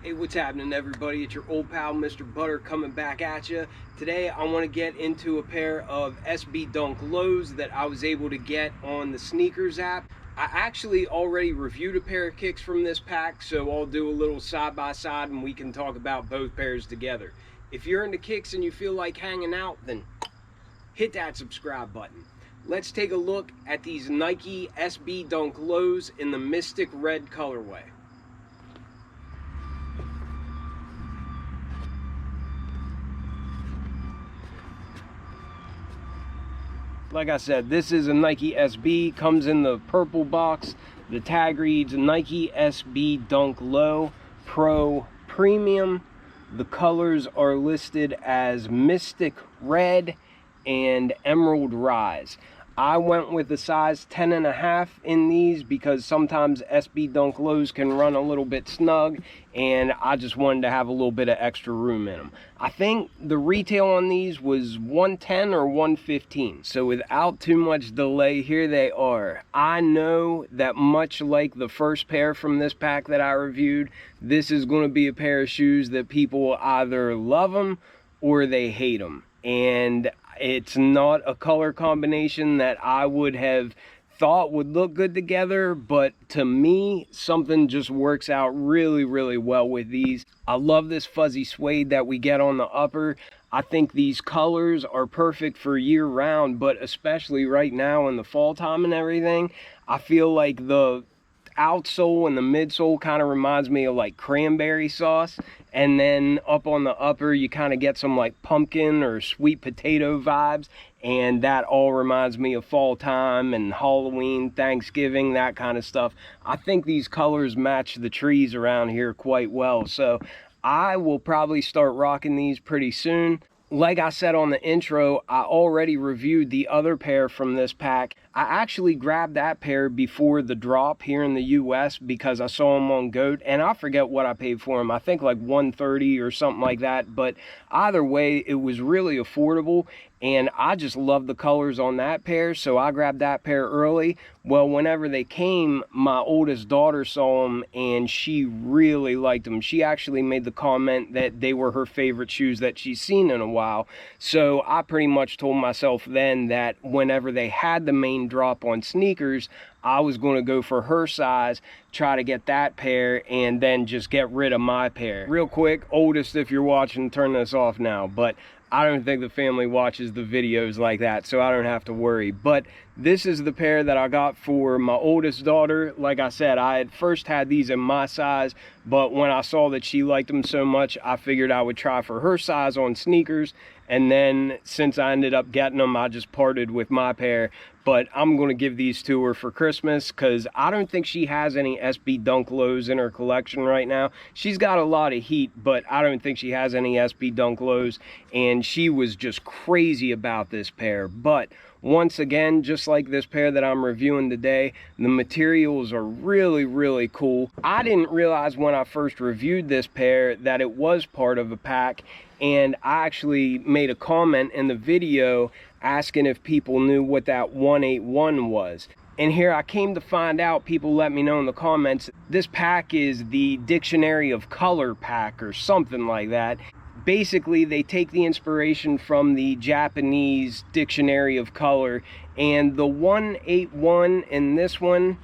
Hey, what's happening, everybody? It's your old pal Mr. Butter coming back at you. Today I want to get into a pair of SB Dunk lows that I was able to get on the sneakers app. I actually already reviewed a pair of kicks from this pack, so I'll do a little side by side and we can talk about both pairs together. If you're into kicks and you feel like hanging out, then hit that subscribe button. Let's take a look at these Nike SB Dunk lows in the Mystic Red colorway. Like I said, this is a Nike SB, comes in the purple box. The tag reads Nike SB Dunk Low Pro Premium. The colors are listed as Mystic Red and Emerald Rise. I went with the size 10.5 in these because sometimes SB Dunk lows can run a little bit snug, and I just wanted to have a little bit of extra room in them. I think the retail on these was $110 or $115. So without too much delay, here they are. I know that much like the first pair from this pack that I reviewed, this is going to be a pair of shoes that people either love them or they hate them. And it's not a color combination that I would have thought would look good together, but to me, something just works out really well with these. I love this fuzzy suede that we get on the upper. I think these colors are perfect for year round, but especially right now in the fall time and everything. I feel like the outsole and the midsole kind of reminds me of like cranberry sauce, and then up on the upper you kind of get some like pumpkin or sweet potato vibes, and that all reminds me of fall time and Halloween, Thanksgiving, that kind of stuff. I think these colors match the trees around here quite well, so I will probably start rocking these pretty soon. Like I said on the intro, I already reviewed the other pair from this pack. I actually grabbed that pair before the drop here in the US because I saw them on GOAT, and I forget what I paid for them. I think like $130 or something like that, but either way, it was really affordable, and I just love the colors on that pair, so I grabbed that pair early. Well, whenever they came, my oldest daughter saw them and she really liked them. She actually made the comment that they were her favorite shoes that she's seen in a while. So I pretty much told myself then that whenever they had the main drop on sneakers, I was going to go for her size, try to get that pair, and then just get rid of my pair. Real quick, oldest, if you're watching, turn this off now, but I don't think the family watches the videos like that, so I don't have to worry. But this is the pair that I got for my oldest daughter. Like I said, I had first had these in my size, but when I saw that she liked them so much, I figured I would try for her size on sneakers. And then since I ended up getting them, I just parted with my pair. But I'm going to give these to her for Christmas because I don't think she has any SB Dunk lows in her collection right now. She's got a lot of heat, but I don't think she has any SB Dunk lows. And she was just crazy about this pair. But once again, just like this pair that I'm reviewing today, the materials are really cool. I didn't realize when I first reviewed this pair that it was part of a pack, and I actually made a comment in the video asking if people knew what that 181 was. And here I came to find out, people let me know in the comments, this pack is the Dictionary of Color pack or something like that. Basically, they take the inspiration from the Japanese Dictionary of Color, and the 181 in this one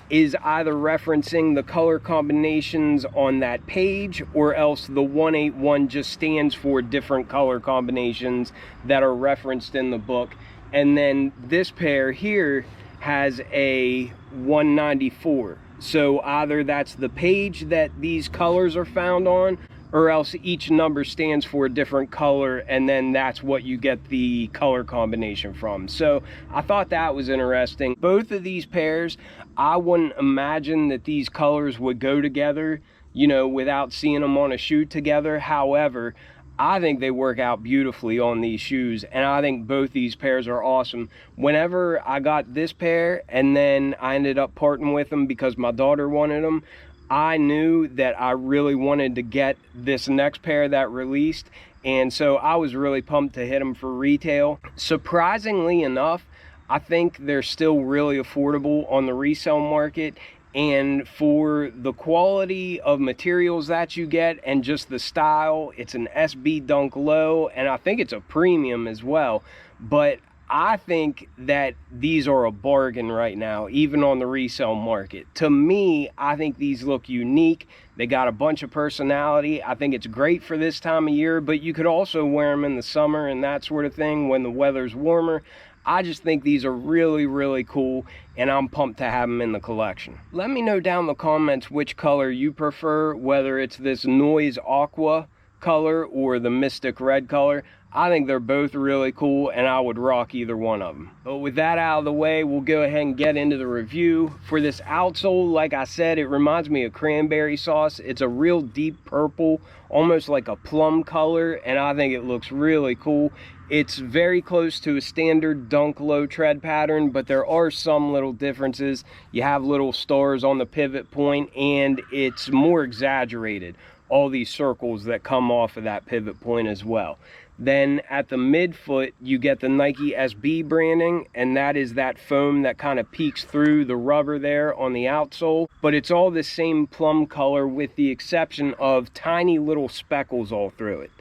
is either referencing the color combinations on that page, or else the 181 just stands for different color combinations that are referenced in the book. And then this pair here has a 194. So either that's the page that these colors are found on, or else each number stands for a different color, and then that's what you get the color combination from. So I thought that was interesting. Both of these pairs, I wouldn't imagine that these colors would go together, you know, without seeing them on a shoe together. However, I think they work out beautifully on these shoes, and I think both these pairs are awesome. Whenever I got this pair and then I ended up parting with them because my daughter wanted them, I knew that I really wanted to get this next pair that released, and so I was really pumped to hit them for retail. Surprisingly enough, I think they're still really affordable on the resale market, And for the quality of materials that you get and just the style, it's an SB Dunk Low, and I think it's a premium as well. But I think that these are a bargain right now, even on the resale market. To me, I think these look unique. They got a bunch of personality. I think it's great for this time of year, but you could also wear them in the summer and that sort of thing when the weather's warmer. I just think these are really, really cool, and I'm pumped to have them in the collection. Let me know down in the comments which color you prefer, whether it's this Noise Aqua color or the Mystic Red color. I think they're both really cool, and I would rock either one of them. But with that out of the way, we'll go ahead and get into the review. For this outsole, like I said, it reminds me of cranberry sauce. It's a real deep purple, almost like a plum color, and I think it looks really cool. It's very close to a standard Dunk Low tread pattern, but there are some little differences. You have little stars on the pivot point, and it's more exaggerated. All these circles that come off of that pivot point as well. Then at the midfoot, you get the Nike SB branding, and that is that foam that kind of peeks through the rubber there on the outsole. But it's all the same plum color with the exception of tiny little speckles all through it.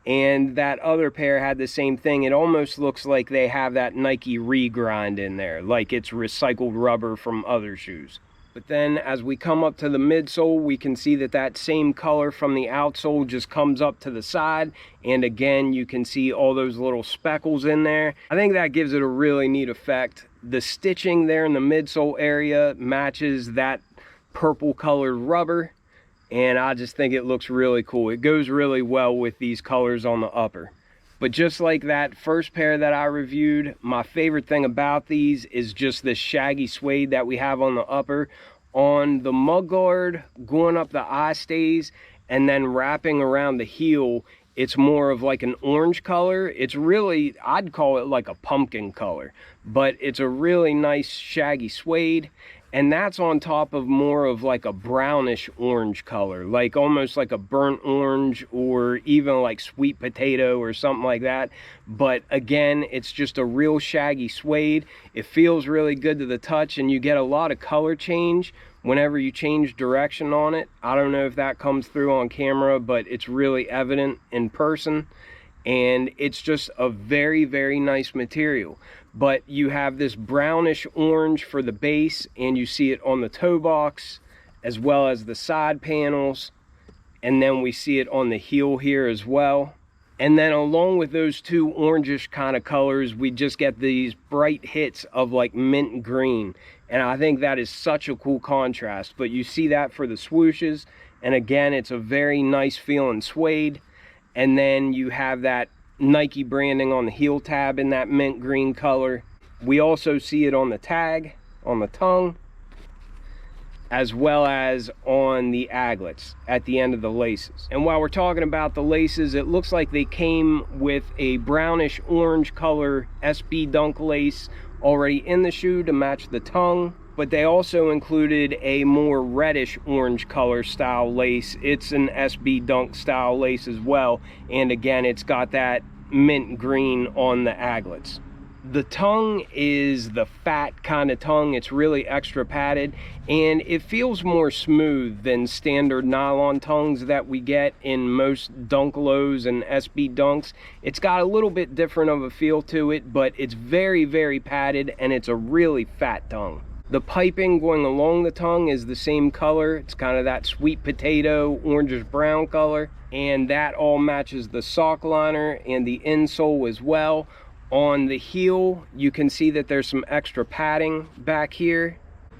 And that other pair had the same thing. It almost looks like they have that Nike regrind in there, like it's recycled rubber from other shoes. But then as we come up to the midsole, we can see that that same color from the outsole just comes up to the side. And again, you can see all those little speckles in there. I think that gives it a really neat effect. The stitching there in the midsole area matches that purple colored rubber. And I just think it looks really cool. It goes really well with these colors on the upper. But just like that first pair that I reviewed, my favorite thing about these is just this shaggy suede that we have on the upper. On the mud guard, going up the eye stays, and then wrapping around the heel, it's more of like an orange color. It's really, I'd call it like a pumpkin color. But it's a really nice shaggy suede. And that's on top of more of like a brownish orange color, like almost like a burnt orange or even like sweet potato or something like that. But again, it's just a real shaggy suede. It feels really good to the touch, and you get a lot of color change whenever you change direction on it. I don't know if that comes through on camera, but it's really evident in person. And it's just a very, very nice material. But you have this brownish orange for the base, and you see it on the toe box as well as the side panels, and then we see it on the heel here as well. And then along with those two orangish kind of colors, we just get these bright hits of like mint green, and I think that is such a cool contrast. But you see that for the swooshes, and again, it's a very nice feeling suede. And then you have that Nike branding on the heel tab in that mint green color. We also see it on the tag, on the tongue, as well as on the aglets at the end of the laces. And while we're talking about the laces, it looks like they came with a brownish orange color SB Dunk lace already in the shoe to match the tongue. But they also included a more reddish orange color style lace. It's an SB Dunk style lace as well. And again, it's got that mint green on the aglets. The tongue is the fat kind of tongue. It's really extra padded, and it feels more smooth than standard nylon tongues that we get in most Dunk Lows and SB Dunks. It's got a little bit different of a feel to it, but it's very, very padded, and it's a really fat tongue. The piping going along the tongue is the same color. It's kind of that sweet potato, orangish brown color. And that all matches the sock liner and the insole as well. On the heel, you can see that there's some extra padding back here.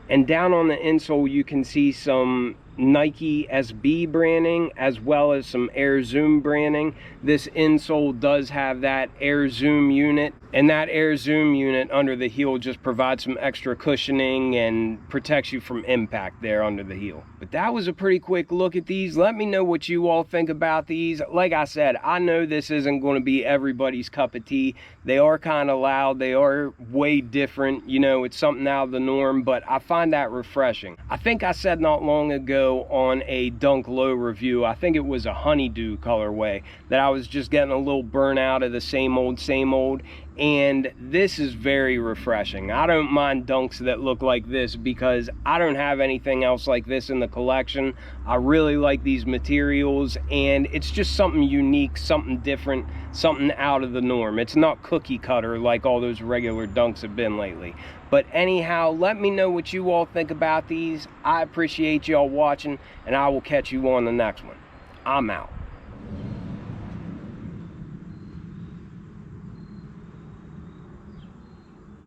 And down on the insole, you can see some Nike SB branding as well as some Air Zoom branding. This insole does have that Air Zoom unit, and that Air Zoom unit under the heel just provides some extra cushioning and protects you from impact there under the heel. But that was a pretty quick look at these. Let me know what you all think about these. Like I said, I know this isn't going to be everybody's cup of tea. They are kind of loud. They are way different. You know, it's something out of the norm, but I find that refreshing. I think I said not long ago ago on a Dunk Low review. I think it was a honeydew colorway that I was just getting a little burnt out of the same old, and this is very refreshing. I don't mind dunks that look like this because I don't have anything else like this in the collection. I really like these materials, and it's just something unique, something different, something out of the norm. It's not cookie cutter like all those regular dunks have been lately. But anyhow, let me know what you all think about these. I appreciate y'all watching, and I will catch you on the next one. I'm out.